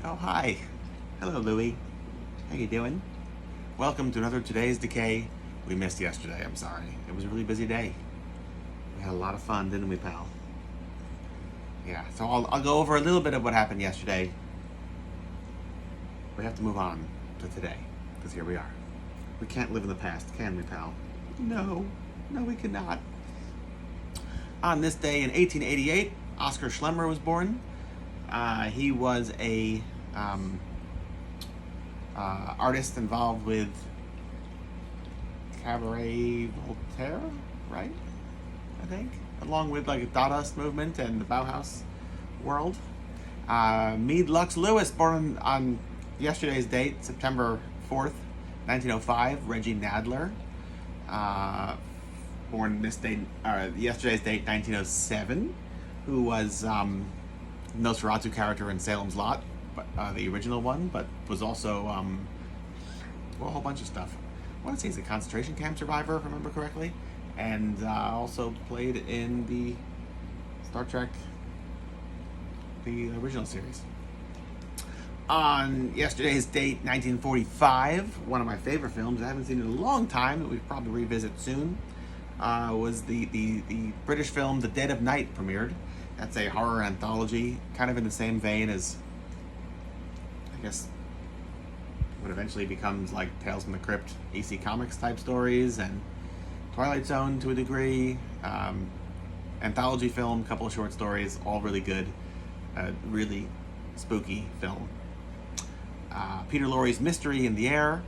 Oh, hi. Hello, Louie. How you doing? Welcome to another Today's Decay. We missed yesterday, I'm sorry. It was a really busy day. We had a lot of fun, didn't we, pal? Yeah, so I'll go over a little bit of what happened yesterday. We have to move on to today, because here we are. We can't live in the past, can we, pal? No, we cannot. On this day in 1888, Oscar Schlemmer was born. He was a artist involved with Cabaret Voltaire, right? I think, along with like the Dadaist movement and the Bauhaus world. Meade Lux Lewis, born on yesterday's date, September 4th, 1905. Reggie Nadler, born this date, yesterday's date, 1907, who was Nosferatu character in Salem's Lot, the original one, but was also a whole bunch of stuff. I want to say he's a concentration camp survivor, if I remember correctly, and also played in the Star Trek, the original series. On yesterday's date, 1945, one of my favorite films I haven't seen in a long time, that we'll probably revisit soon, was the British film The Dead of Night premiered. That's a horror anthology, kind of in the same vein as, I guess, what eventually becomes like Tales from the Crypt, EC Comics type stories, and Twilight Zone to a degree. Anthology film, couple of short stories, all really good. Really spooky film. Peter Lorre's Mystery in the Air.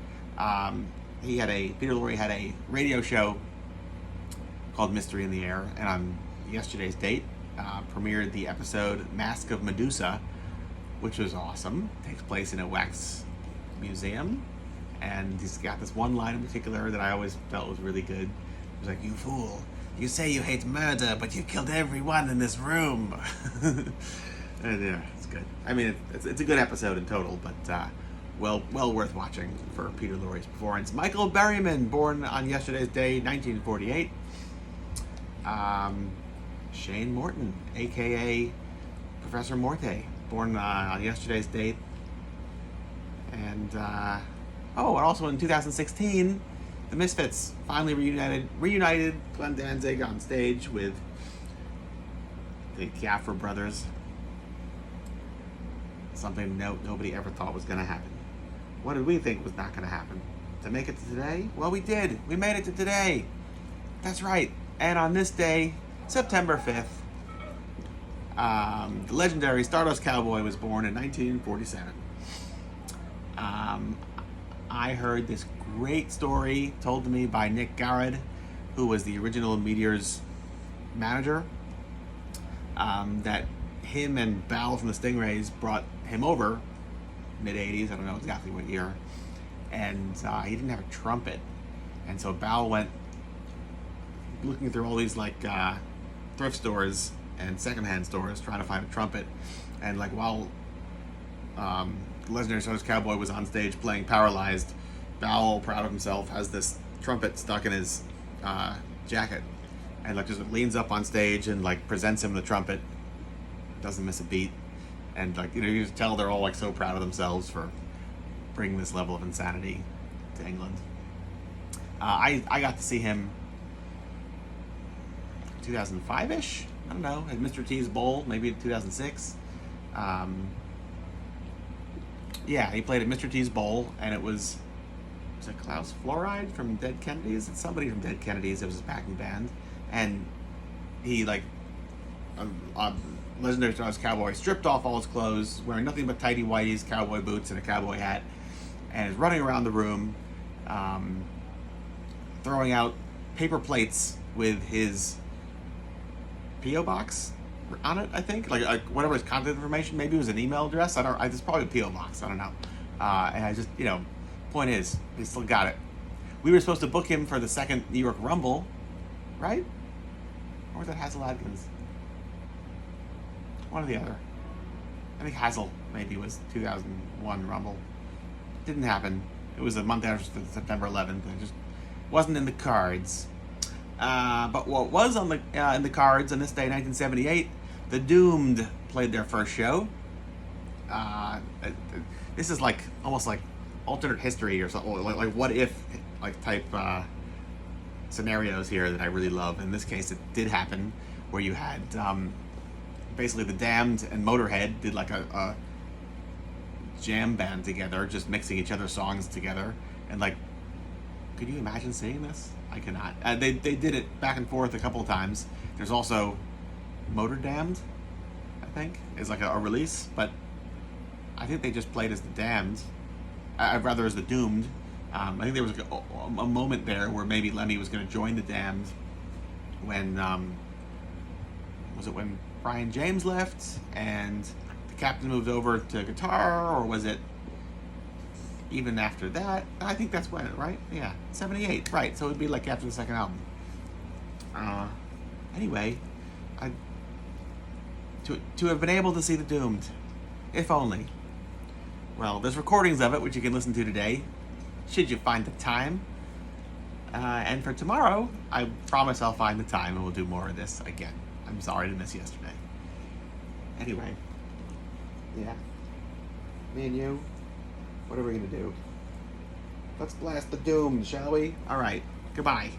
Peter Lorre had a radio show called Mystery in the Air, and on yesterday's date, premiered the episode Mask of Medusa, which was awesome. It takes place in a wax museum, and he's got this one line in particular that I always felt was really good. It was like, "You fool, you say you hate murder, but you killed everyone in this room." And yeah, it's good. I mean, it's a good episode in total, but well worth watching for Peter Lorre's performance. Michael Berryman, born on yesterday's day, 1948. Shane Morton, aka Professor Morte, born on yesterday's date. And also in 2016, the Misfits finally reunited Glenn Danzig on stage with the Chiafra brothers. Something nobody ever thought was going to happen. What did we think was not going to happen? To make it to today? Well, we did. We made it to today. That's right. And on this day, September 5th, the legendary Stardust Cowboy was born in 1947. I heard this great story told to me by Nick Garrett, who was the original Meteors manager, that him and Bal from the Stingrays brought him over, mid-80s, I don't know exactly what year, and he didn't have a trumpet. And so Bal went looking through all these thrift stores and secondhand stores trying to find a trumpet, and while legendary Stardust Cowboy was on stage playing Paralyzed, Bal, proud of himself, has this trumpet stuck in his jacket, and just leans up on stage and presents him the trumpet. Doesn't miss a beat, and you just tell they're all so proud of themselves for bringing this level of insanity to England. I got to see him 2005-ish, I don't know, at Mr. T's Bowl, maybe 2006. He played at Mr. T's Bowl, and it was it Klaus Fluoride from Dead Kennedys? It's somebody from Dead Kennedys. It was his backing band, and he legendary Stardust Cowboy stripped off all his clothes, wearing nothing but tighty whities, cowboy boots, and a cowboy hat, and is running around the room, throwing out paper plates with his P.O. box on it, I think, whatever his contact information. Maybe it was an email address. It's probably a P.O. box. I don't know. And I just, point is, he still got it. We were supposed to book him for the second New York Rumble, right? Or was that Hazel Adkins? One or the other. I think Hazel maybe was 2001 Rumble. Didn't happen. It was a month after September 11th. It just wasn't in the cards. But what was on in the cards on this day, 1978, the Doomed played their first show. This is like almost like alternate history or something, like what if like type scenarios here that I really love. In this case, it did happen where you had basically the Damned and Motorhead did like a jam band together, just mixing each other's songs together, and like, could you imagine seeing this? I cannot. They did it back and forth a couple of times. There's also Motor Damned, I think, is like a release, but I think they just played as the Damned. I'd rather as the Doomed. I think there was like a moment there where maybe Lemmy was going to join the Damned when was it when Brian James left and the Captain moved over to guitar, or was it even after that? I think that's when, right? Yeah, 78, right? So it'd be like after the second album. Anyway, to have been able to see the Doomed, if only. Well, there's recordings of it which you can listen to today, should you find the time. And for tomorrow, I promise I'll find the time and we'll do more of this again. I'm sorry to miss yesterday. Anyway, yeah, me and you, what are we gonna do? Let's blast the Doomed, shall we? All right, goodbye.